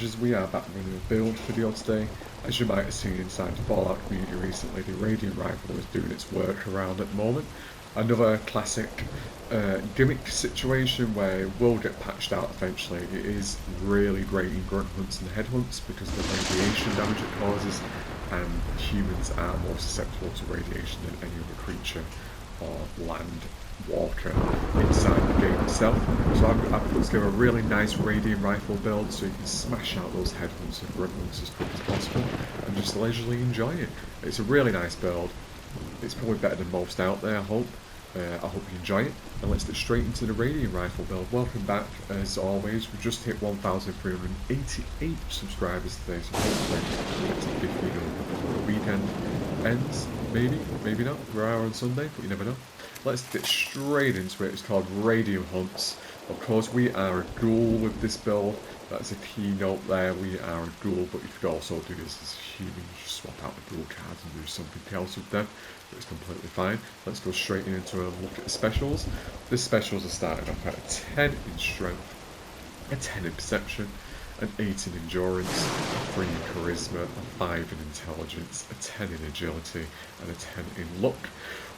Rangers, we are back running a build video today. As you might have seen inside the Fallout community recently, the Radium Rifle is doing its work around at the moment. Another classic gimmick situation where it will get patched out eventually. It is really great in grunt hunts and head hunts because of the radiation damage it causes, and humans are more susceptible to radiation than any other creature or land walker inside the game itself. So I've put together a really nice Radium Rifle build so you can smash out those head hunts and grunt hunts as quick as possible and just leisurely enjoy it. It's a really nice build. It's probably better than most out there, I hope. I hope you enjoy it, and let's get straight into the Radium Rifle build. Welcome back, as always. We just hit 1,388 subscribers today, so hopefully we get to 15 before the weekend ends. Maybe not. We're out on Sunday, but you never know. Let's get straight into it. It's called Radium Hunts. Of course, we are a ghoul with this build. That's a keynote there. We are a ghoul, but you could also do this as a human. Just swap out the ghoul cards and do something else with them. It's completely fine. Let's go straight into a look at the specials. The specials are starting off at a 10 in strength, a 10 in perception, an 8 in endurance, a 3 in charisma, a 5 in intelligence, a 10 in agility, and a 10 in luck.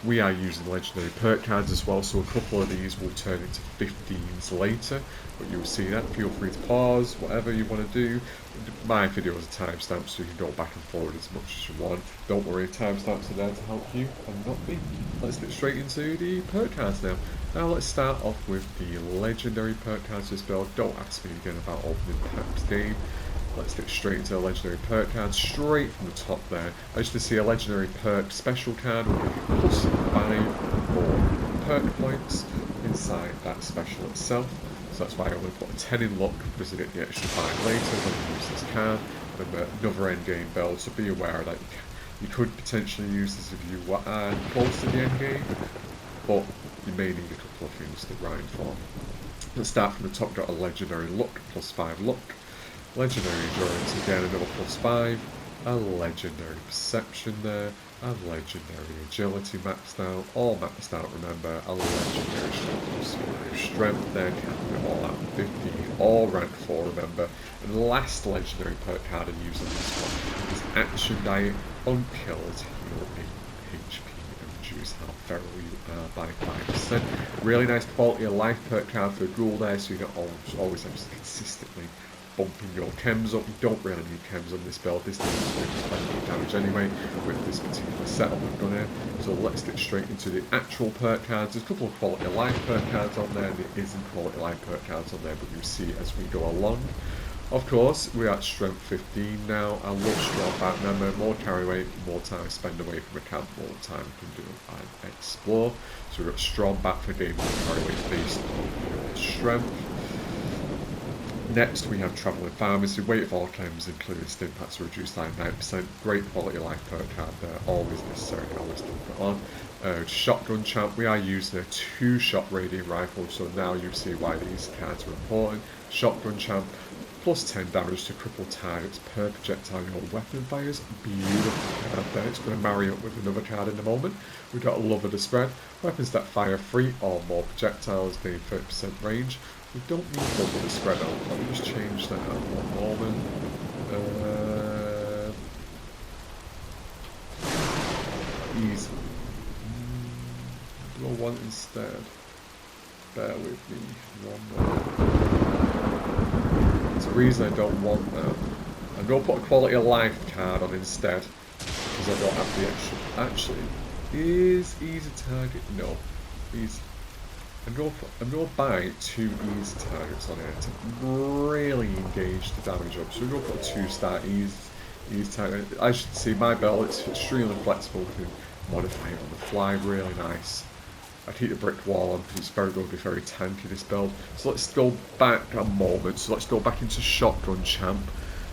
We are using legendary perk cards as well, so a couple of these will turn into 15s later, but you'll see that. Feel free to pause, whatever you want to do. My videos are timestamped, so you can go back and forward as much as you want. Don't worry, timestamps are there to help you and not me. Let's get straight into the perk cards now. Now let's start off with the legendary perk cards this build. Don't ask me again about opening packs game. Let's get straight into the legendary perk card, straight from the top there. As you can see, a legendary perk special card will give you +5 more perk points inside that special itself. So that's why I only put a 10 in luck, because you get the extra 5 later when you use this card. And another end game build, so be aware that you could potentially use this if you are close to the end game, but you may need a couple of things to grind for. Let's start from the top. Got a legendary luck, +5 luck. Legendary endurance, again another +5, a legendary perception there, a legendary agility maxed out, all maxed out, remember, a legendary strength strength there, capping it all out at 15, all rank 4, remember. And the last legendary perk card I use on this one is Action Diet, unkilled, heal 8 HP and reduce how feral you are by 5%. Really nice quality of life perk card for a ghoul there, so you don't always have to consistently bumping your chems up. You don't really need chems on this build. This does plenty of damage anyway with this particular setup we've done here. So let's get straight into the actual perk cards. There's a couple of quality of life perk cards on there, and there isn't quality of life perk cards on there, but you'll see as we go along. Of course, we're at strength 15 now. I love strong back. Remember, more carry weight, more time spend away from a camp, more time we can do and explore. So we've got strong back for game, more carry weight based on your strength. Next we have Travelling Pharmacy, weight of all chems including stimpaks to reduce by 9%, great quality of life perk card there, always necessary, always keep it on. Shotgun Champ, we are using a 2-shot Radium Rifle, so now you see why these cards are important. Shotgun Champ, +10 damage to cripple targets per projectile your weapon fires, beautiful card there, it's going to marry up with another card in a moment. We've got Love of the Spread, weapons that fire 3 or more projectiles gain 30% range. We don't need Love of the Spread out. Let me just change that out one moment. Easy. What do I want instead? Bear with me one moment. There's a reason I don't want that. I'm going to put a quality of life card on instead, because I don't have the extra. Actually, is easy target? No. Easy. I'm going to buy 2 easy targets on here to really engage the damage up. So we're going to put a 2-star easy target. As you can see, my build, it's extremely flexible. We can modify it on the fly, really nice. I keep the brick wall on because it's going to be very tanky, this build. So let's go back a moment. So let's go back into Shotgun Champ.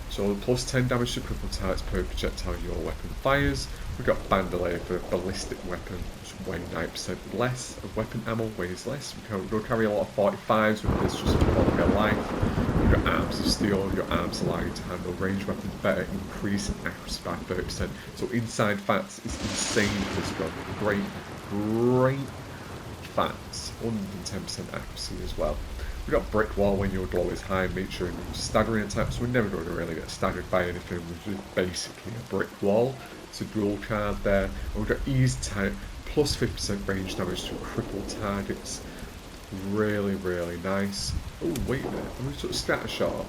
So +10 damage to cripple targets per projectile your weapon fires. We've got Bandolier for ballistic weapon, which weigh 9% less. Of weapon ammo weighs less. We'll carry a lot of 45s with this, just for quality of life. We've got Arms of Steel. Your arms allow you to handle ranged weapons better, increasing accuracy by 30%. So inside facts is insane for this gun. Great facts. 110% accuracy as well. We've got brick wall. When your glow is high, make sure you're staggering attacks. We're never going to really get staggered by anything, which is basically a brick wall. It's a dual card there. And we've got ease type, plus 50% range damage to crippled targets. Really, really nice. Oh, wait a minute. We took scatter shot.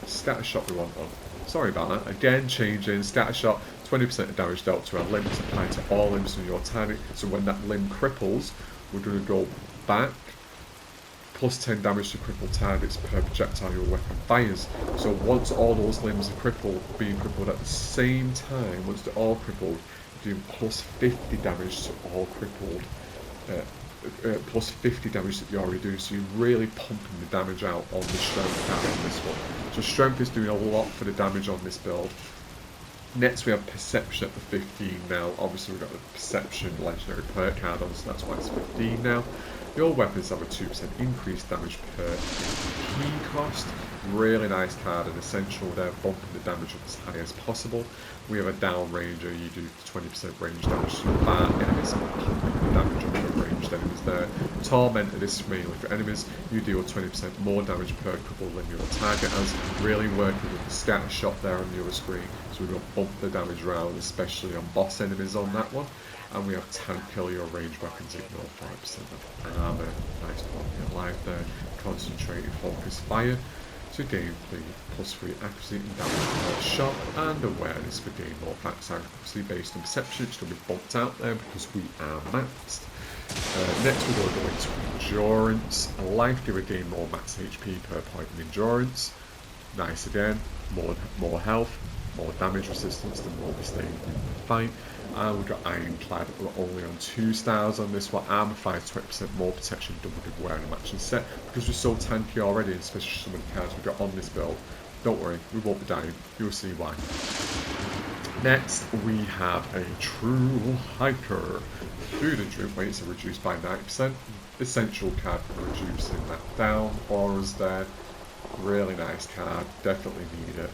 Scatter shot we want on. Sorry about that. Again, changing. Scatter shot, 20% of damage dealt to a limb is applied to all limbs on your target. So when that limb cripples, we're going to go back. Plus 10 damage to crippled targets per projectile your weapon fires. So once all those limbs are crippled, being crippled at the same time, once they're all crippled, doing plus 50 damage to all crippled. Plus 50 damage that you're already doing, so you're really pumping the damage out on the strength card on this one. So strength is doing a lot for the damage on this build. Next we have perception at the 15 now. Obviously we've got the perception legendary perk card on, so that's why it's 15 now. Your weapons have a 2% increased damage per key cost. Really nice card and essential there, bumping the damage up as high as possible. We have a down ranger, you do 20% range damage to bar enemies, pumping the damage up to ranged enemies there. Tormentor, this is mainly for enemies, you deal 20% more damage per couple than your target has. Really working with the scatter shot there on the other screen, so we're going to bump the damage around, especially on boss enemies on that one. And we have tank kill, your ranged weapons ignore 5% of armor. Nice quality of life there. Concentrated focus fire. So gain the plus 3 accuracy and damage per shot, and awareness for gain more facts accuracy based on perception. It's going to be bumped out there because we are maxed. Next we're going to go into endurance. A life giver gain more max HP per point of endurance. Nice again. More health. More damage resistance, the more we stay in the fight. And we've got Ironclad, we're only on 2 stars on this one. Armor fires 20% more protection than we did wearing a matching set. Because we're so tanky already, especially some of the cards we've got on this build. Don't worry, we won't be dying. You'll see why. Next, we have a True Hiker. Food and drink weights are reduced by 90%. Essential card for reducing that down for us there. Really nice card, definitely need it.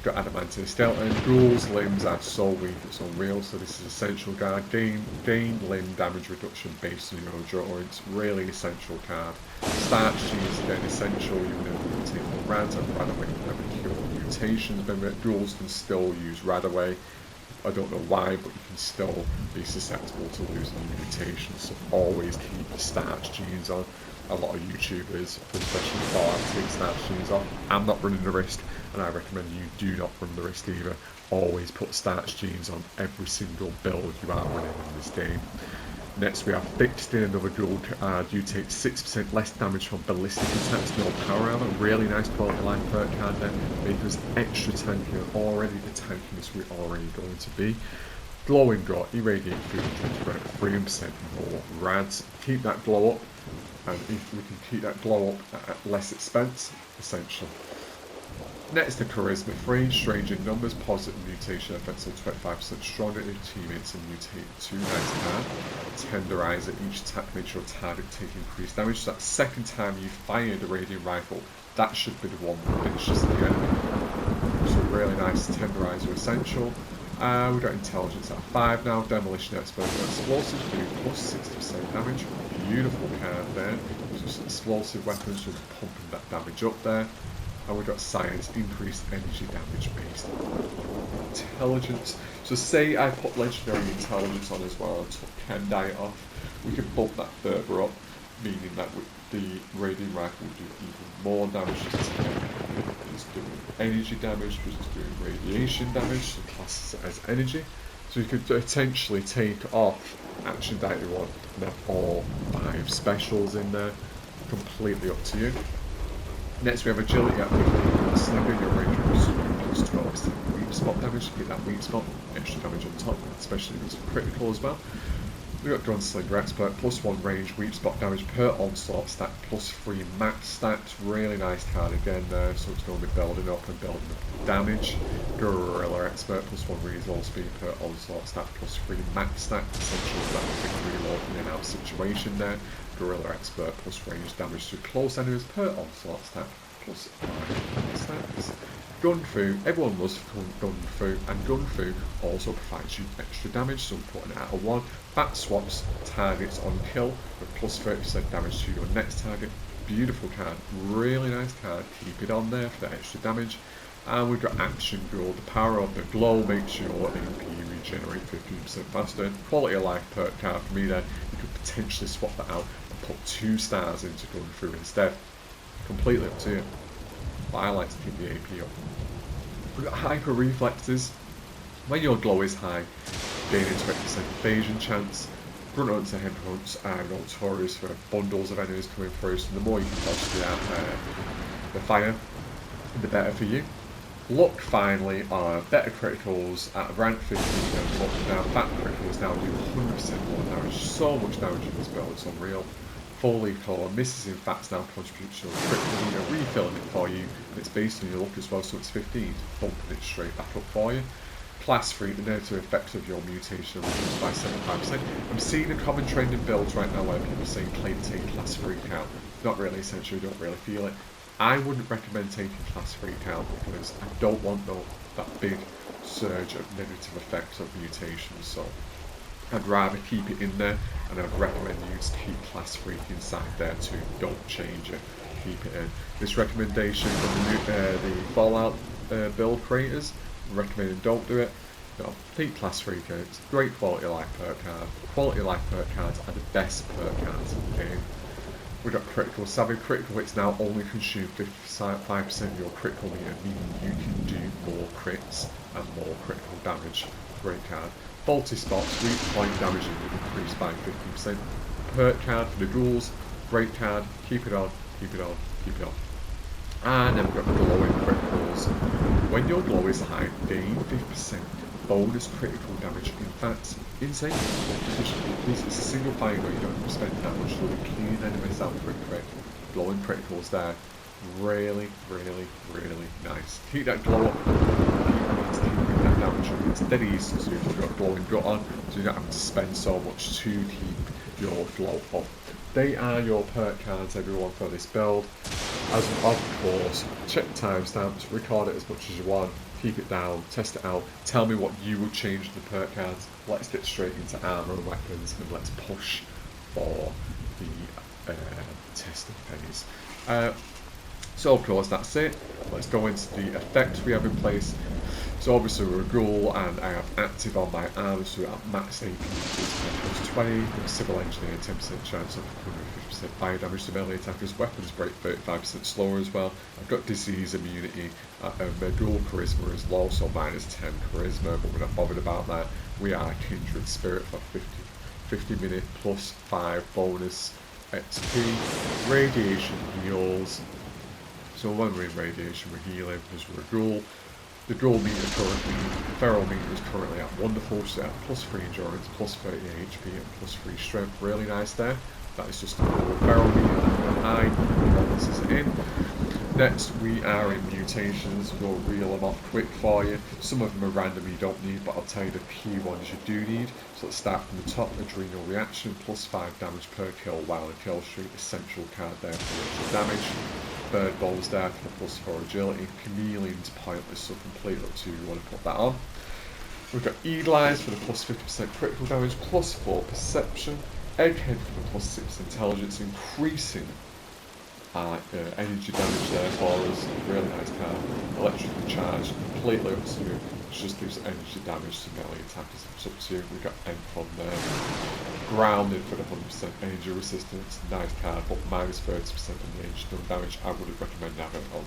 Got Adamantium Skeleton. GHOUL's limbs are so weak it's unreal, so this is essential card. Gain limb damage reduction based on your endurance. Really essential card. Starch cheese again essential, even if you take the RAD and Radaway can never cure mutations. Remember, GHOULs can still use Radaway. I don't know why, but you can still be susceptible to losing mutations, so always keep the starch genes on. A lot of YouTubers, especially Fallout, take starch genes off. I'm not running the risk, and I recommend you do not run the risk either. Always put starch genes on every single build you are running in this game. Next we have Fixed in another GHOUL card. You take 6% less damage from ballistic attacks, no power armor. Really nice quality of life perk card there. Make us extra tanky, already the tankiness we're already going to be. Glowing Dot, irradiate food and drink 3% more rads. Keep that glow up, and if we can keep that glow up at less expense, essential. Next to Charisma 3, Strange in Numbers, positive mutation effects are 25% stronger if teammates are mutated to nice card. Tenderizer, each attack makes your target take increased damage, so that second time you fire the Radiant Rifle, that should be the one that finishes the enemy. So really nice Tenderizer essential. We've got Intelligence at 5 now, Demolition Expert for Explosives do plus 60% damage. Beautiful card there. Just explosive weapons, just pumping that damage up there. And we've got Science, increased energy damage based on Intelligence. So say I put Legendary Intelligence on as well and took Ken Diet off, we could bump that further up, meaning that the Radiant Rifle would do even more damage to it's doing energy damage, because it's doing radiation damage, so classes it as energy. So you could potentially take off Action Diet 1 and have all 5 specials in there. Completely up to you. Next we have Agility at 15, Slinger, your range plus 12% weak spot damage to get that weak spot, extra damage on top, especially if it's critical as well. We've got Gunslinger Expert, plus 1 range, weak spot damage per onslaught stat, plus 3 max stats. Really nice card again there, so it's going to be building up damage. Gorilla Expert, plus 1 resolve speed per onslaught stat, plus 3 max stat. Essentially that quick reload in and out situation there. Gorilla Expert, plus range damage to close enemies per onslaught stat, plus 5 stats. Gun Fu, everyone loves Gun Fu, and Gun Fu also provides you extra damage, so putting it at 1. Bat swaps targets on kill with plus 30% damage to your next target, Beautiful card, really nice card. Keep it on there for the extra damage. And we've got Action Ghoul. The power of the glow makes your AP regenerate 15% faster. Quality of life perk card for me there. You could potentially swap that out and put 2 stars into going through instead. Completely up to you. But I like to keep the AP up. We've got Hyper Reflexes. When your glow is high, gaining 20% evasion chance. Grunt hunts and head hunts are notorious for bundles of enemies coming through, so the more you can dodge the fire, the better for you. Luck finally are better criticals at rank 15 and luck now. Fat criticals now do 100% more damage, so much damage in this build, it's unreal. Full leaf color, misses in facts now contributes to a critical meter, refilling it for you, and it's based on your luck as well, so it's 15, bumping it straight back up for you. Class 3, the negative effects of your mutation are reduced by 75%. I'm seeing a common trend in builds right now where people are saying play to take class 3 count. Not really essential, don't really feel it. I wouldn't recommend taking class 3 count because I don't want that big surge of negative effects of mutations, so I'd rather keep it in there, and I'd recommend you to keep class 3 inside there too. Don't change it, keep it in. This recommendation from the Fallout build creators, recommending don't do it. No, keep class 3 cards. Great quality of life perk card. Quality of life perk cards are the best perk cards in the game. We've got critical. Savvy critical hits now only consume 55% of your critical meter, meaning you can do more crits and more critical damage. Great card. Faulty spots, weak point damage will increase by 15%. Perk card for the ghouls. Great card. Keep it on, keep it on, keep it on. And then we've got glowing criticals. When your glow is high, gain 50% bonus critical damage. In fact, insane. It's a single fire where you don't have to spend that much, so we clean enemies out pretty quick. Glowing criticals there. Really, really, really nice. Keep that glow up. Keep that damage up. It's dead easy to do if you've got glowing gut on, so you don't have to spend so much to keep your glow up. They are your perk cards, everyone, for this build. As of course, check the timestamps, record it as much as you want, keep it down, test it out, tell me what you would change to the perk cards. Let's get straight into armour and weapons, and let's push for the testing phase. So of course that's it. Let's go into the effects we have in place. So obviously we're a ghoul, and I have active on my arms, so at max AP plus 20, civil engineer 10% chance of 150% fire damage to melee attackers, weapons break 35% slower as well. I've got disease immunity, my ghoul charisma is low, so minus 10 charisma, but we're not bothered about that. We are kindred spirit for 50 minute plus 5 bonus XP, radiation heals. So when we're in radiation we're healing because we're a ghoul. The ghoul meter currently, the feral meter is currently at wonderful, so at plus 3 endurance, plus 30 HP and plus 3 strength, really nice there. That is just the feral meter, high, bonus is in. Next we are in mutations. We'll reel them off quick for you. Some of them are random you don't need, but I'll tell you the key ones you do need. So let's start from the top. Adrenal reaction, plus 5 damage per kill while in kill streak, essential card there for extra damage. Bird balls there for the plus 4 agility. Chameleon's pointless, so completely up to you want to put that on. We've got Eagle Eyes for the plus 50% critical damage, plus 4 perception. Egghead for the plus 6 intelligence, increasing energy damage there for us. Really nice card. Electrically charged, completely up to you. It just gives energy damage to melee attackers. It's up to you. We've got Enthron there. Grounded for the 100% energy resistance. Nice card, but minus 30% on the energy done damage. I would recommend having it on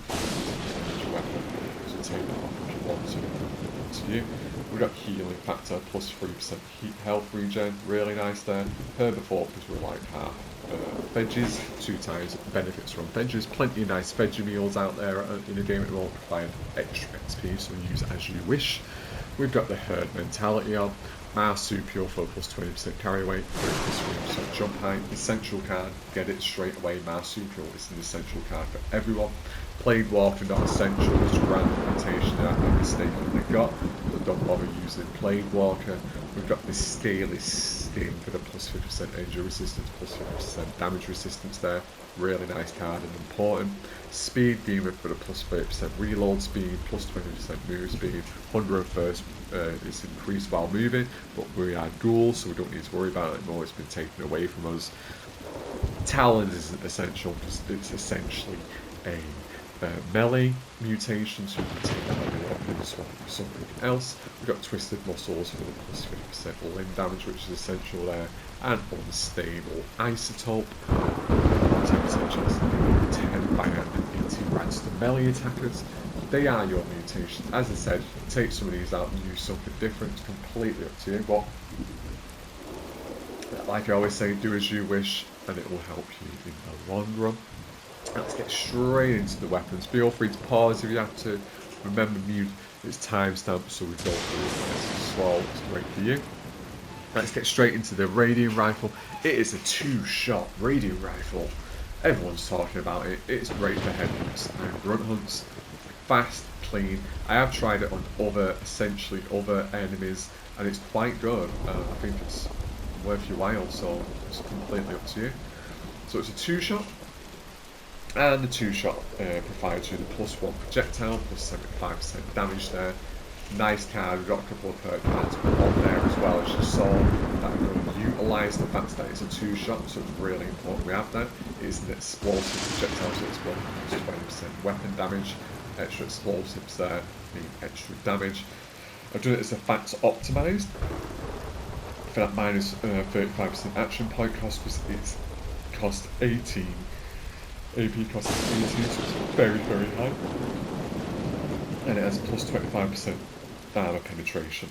energy weapon. So take that off if you want to. Up to you. We've got healing factor, plus 3% heat health regen. Really nice there. Herbivore because we're like half. Veggies, 2 times benefits from veggies. Plenty of nice veggie meals out there in a game that won't provide extra XP, so use as you wish. We've got the herd mentality on. Marsupial for plus 20% carry weight, plus 3% jump height. Essential card, get it straight away. Marsupial is an essential card for everyone. Plague Walker not essential, it's a random mutation that I mistakenly got, but don't bother using Plague Walker. We've got this Scaly Sting for the plus 50% energy resistance, plus 50% damage resistance there. Really nice card and important. Speed Demon for the plus 30% reload speed, plus 20% move speed. 101st is increased while moving, but we are ghouls, so we don't need to worry about it anymore. It's been taken away from us. Talons isn't essential because it's essentially a melee mutation, so you can take that on your weapon and swap it with something else. We've got Twisted Muscles for the plus 50% limb damage, which is essential there, and Unstable Isotope, 10% chance to 10 fire and 80 rats to melee attackers. They are your mutations. As I said, you can take some of these out and use something different. It's completely up to you, but like I always say, do as you wish, and it will help you in the long run. Let's get straight into the weapons. Feel free to pause if you have to. Remember, mute is timestamped, so we go through it nice and slow. It's great for you. Let's get straight into the Radium Rifle. It is a 2-shot Radium Rifle. Everyone's talking about it. It's great for headhunts and grunt hunts. Fast, clean. I have tried it on essentially other enemies, and it's quite good. I think it's worth your while, so it's completely up to you. So it's a 2-shot. And the 2-shot provides you the +1 projectile, plus 75% damage there. Nice card, we've got a couple of perk cards on there as well, as you saw, that are going to utilise the fact that it's a 2-shot, so it's really important we have that. It's an explosive projectile, so it's got plus 20% weapon damage, extra explosives there, mean extra damage. I've done it as a fact optimised, for that minus 35% action point cost, because it's cost 18. AP cost 18, so it's very, very high. And it has plus 25% armor penetration.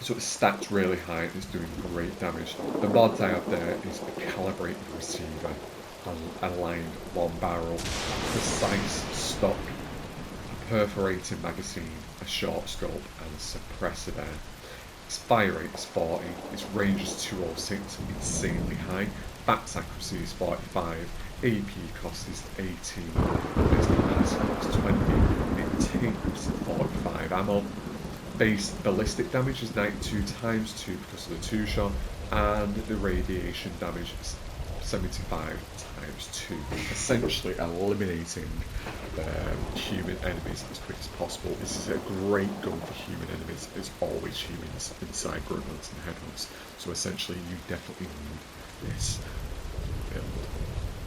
So it's stacked really high and it's doing great damage. The mod I have there is a calibrated receiver, a aligned long barrel, precise stock, a perforating magazine, a short scope, and a suppressor there. Its fire rate is 40, its range is 206, insanely high. Back's accuracy is 45. AP cost is 18, its capacity is 20, it takes 45 ammo. Base ballistic damage is 92 times 2 because of the 2-shot, and the radiation damage is 75 times 2, essentially eliminating human enemies as quick as possible. This is a great gun for human enemies. There's always humans inside grunt hunts and headhunts, so essentially you definitely need this build.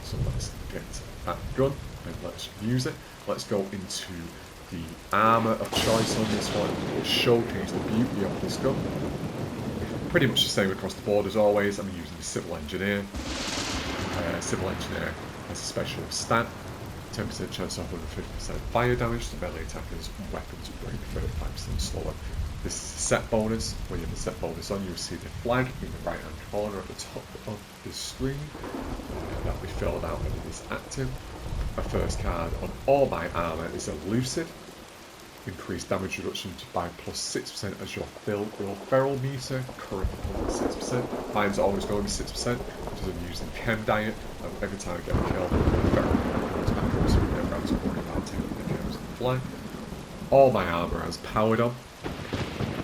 So let's get that gun and let's use it. Let's go into the armour of choice on this one. We'll showcase the beauty of this gun. Pretty much the same across the board as always. I'm using the Civil Engineer. Civil Engineer has a special stat. 10% chance of 150% fire damage to melee attackers and weapons break 35% slower. This is a set bonus. When you have the set bonus on, you'll see the flag in the right hand corner at the top of the screen. That will be filled out when it is active. My first card on all my armour is a Lucid. Increased damage reduction by plus 6% as your feral meter, currently 6%. Mine's always going to be 6% because I'm using Chem Diet, and every time I get a kill, the feral meter comes back up, so we never have to worry about taking the chems on the fly. All my armour has powered on,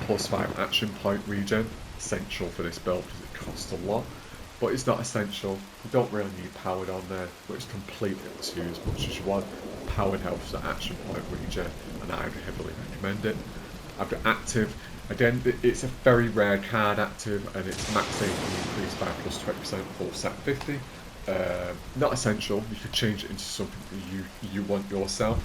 plus 5 action point regen, essential for this build because it costs a lot. But it's not essential. You don't really need powered on there, but it's completely up to you as much as you want. Powered helps the action point regen, and I would heavily recommend it. I've got active. Again, it's a very rare card active, and it's max AP increased by plus 20%, full set 50. Not essential. You could change it into something that you want yourself.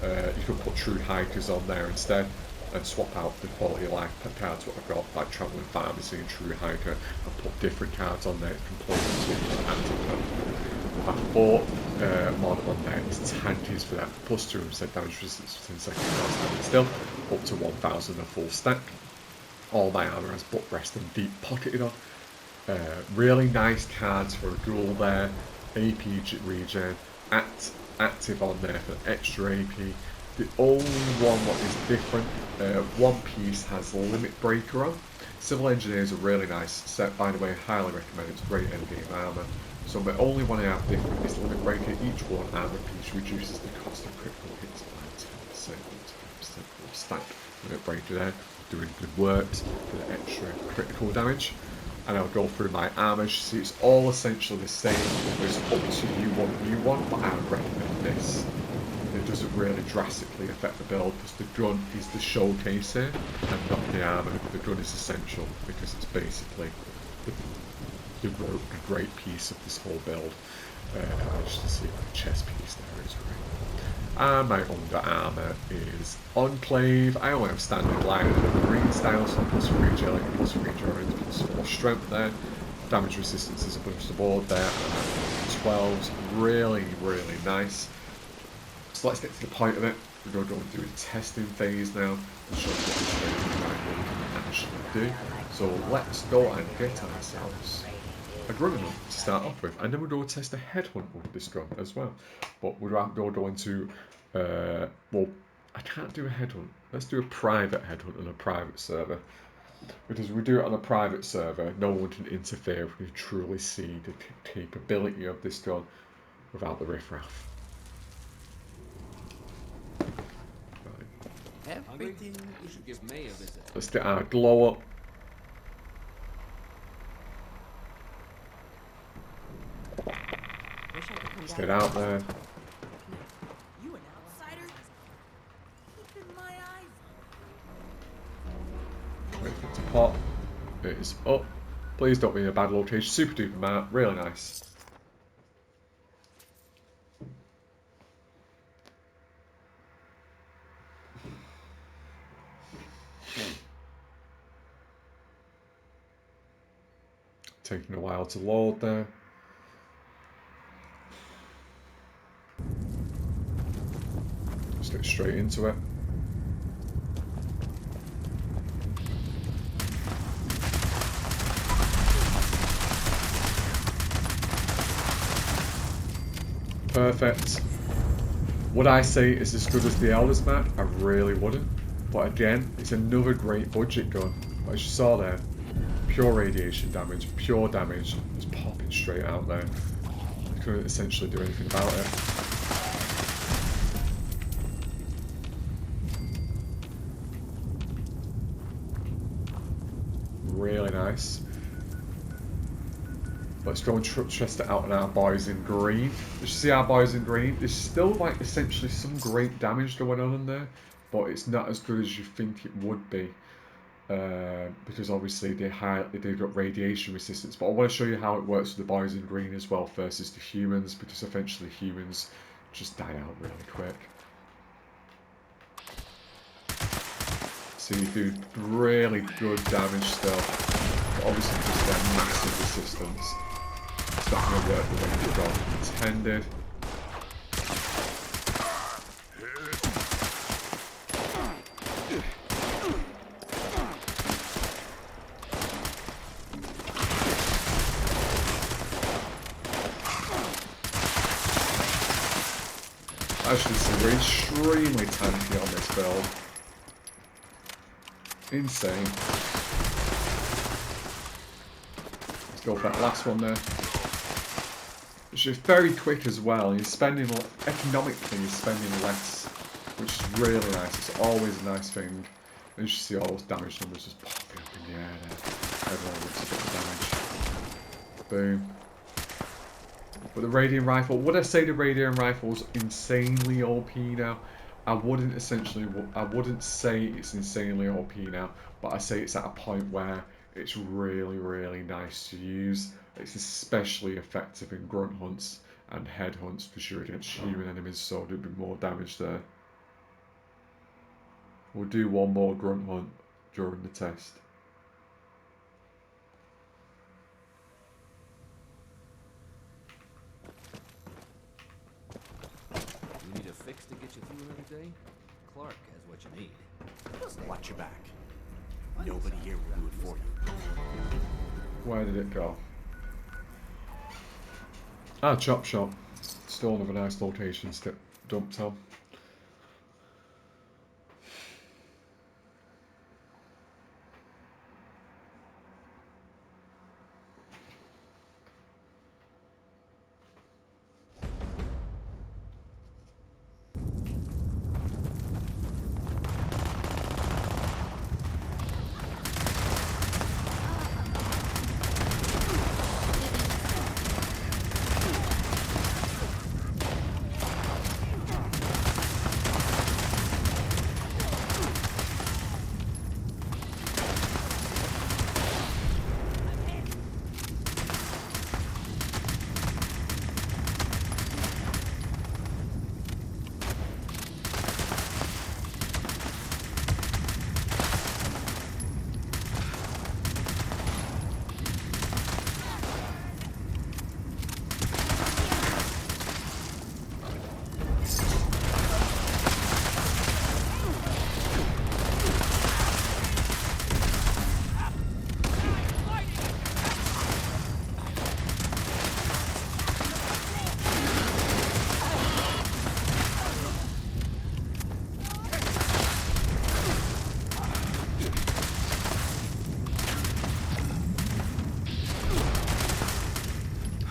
You could put True Hikers on there instead, and swap out the quality of life cards what I've got, like Travelling Pharmacy and True Hiker, and put different cards on there completely to active mode. My fourth mod on there is Tankies for that, plus 200% damage resistance within seconds while standing still, up to 1000 a full stack. All my armour has butt rest and deep pocketed on. Really nice cards for a ghoul there, AP regen, active on there for extra AP. The only one what is different, One Piece has Limit Breaker on. Civil Engineer is a really nice set, by the way, highly recommend it. It's great endgame armour. So the only one I have different is Limit Breaker. Each one armour piece reduces the cost of critical hits by 10%, 10% stack. Limit Breaker there, doing good works for the extra critical damage. And I'll go through my armour. See, it's all essentially the same. It's up to you what you want, but I would recommend this. It doesn't really drastically affect the build because the gun is the showcase here and not the armour. The gun is essential because it's basically the the great piece of this whole build. Just to see my chest piece there is great. And my under armour is Enclave. I only have standard light and green style, so plus 3 agility, plus 3 endurance, plus 4 strength there. Damage resistance is across the board there. 12s, really, really nice. So let's get to the point of it. We're going to go and do a testing phase now and show you what this rating rifle can actually do. So let's go and get ourselves a grunt hunt to start off with, and then we'll go test a headhunt with this gun as well. But we're going to go into, well, I can't do a headhunt. Let's do a private headhunt on a private server. Because if we do it on a private server, no one can interfere if we truly see the capability of this gun without the riffraff. Right. Everything you should give May a visit. Let's get our glow up. Let's get out there. You an outsider? Keeping my eyes on. Wait for it to pop. It is up. Please don't be in a bad location. Super duper map. Really nice. Taking a while to load there. Just get straight into it. Perfect. Would I say it's as good as the Elders map? I really wouldn't. But again, it's another great budget gun. As you saw there, pure radiation damage, pure damage, just popping straight out there. You couldn't essentially do anything about it. Really nice. Let's go and test it out on our boys in green. As you see our boys in green, there's still like essentially some great damage going on in there, but it's not as good as you think it would be. Because obviously they've got radiation resistance, but I want to show you how it works with the boys in green as well versus the humans, because eventually humans just die out really quick. So you do really good damage still, but obviously just their massive resistance. It's not going to work the way the dog intended. As you can see, we're extremely tanky on this build. Insane. Let's go for that last one there. It's just very quick as well. You're spending, economically, you're spending less, which is really nice. It's always a nice thing. And you should see all those damage numbers just popping up in the air there. Everyone looks a bit of damage. Boom. But the radium rifle, would I say the radium rifle's insanely OP now? I wouldn't say it's insanely OP now, but I say it's at a point where it's really, really nice to use. It's especially effective in grunt hunts and head hunts because you're against human enemies, so there'd be more damage there. We'll do one more grunt hunt during the test. You need a fix to get you through another day? Clark has what you need. Watch your back. Nobody here will do it for you. Where did it go? Ah, Chop Shop. Still another nice location to dump on.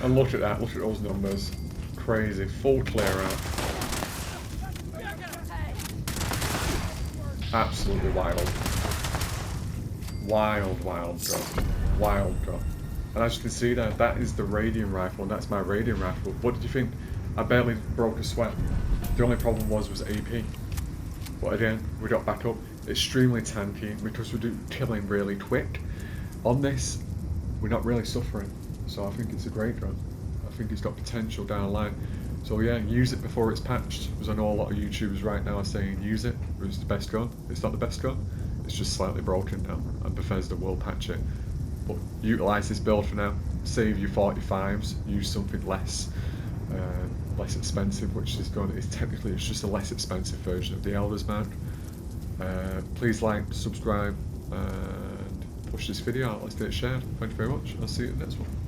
And look at that, look at those numbers. Crazy, full clear out. Absolutely wild. Wild, wild drop. Wild drop. And as you can see there, that is the radium rifle, and that's my radium rifle. What did you think? I barely broke a sweat. The only problem was AP. But again, we got back up. Extremely tanky, because we do killing really quick. On this, we're not really suffering. So I think it's a great gun. I think it's got potential down the line. So yeah, use it before it's patched, because I know a lot of YouTubers right now are saying use it. It's the best gun. It's not the best gun. It's just slightly broken now, and Bethesda will patch it. But utilise this build for now. Save your 45s. Use something less expensive, which this gun is technically it's just a less expensive version of the Elder's Mount. Please like, subscribe, and push this video out. Let's get it shared. Thank you very much. I'll see you in the next one.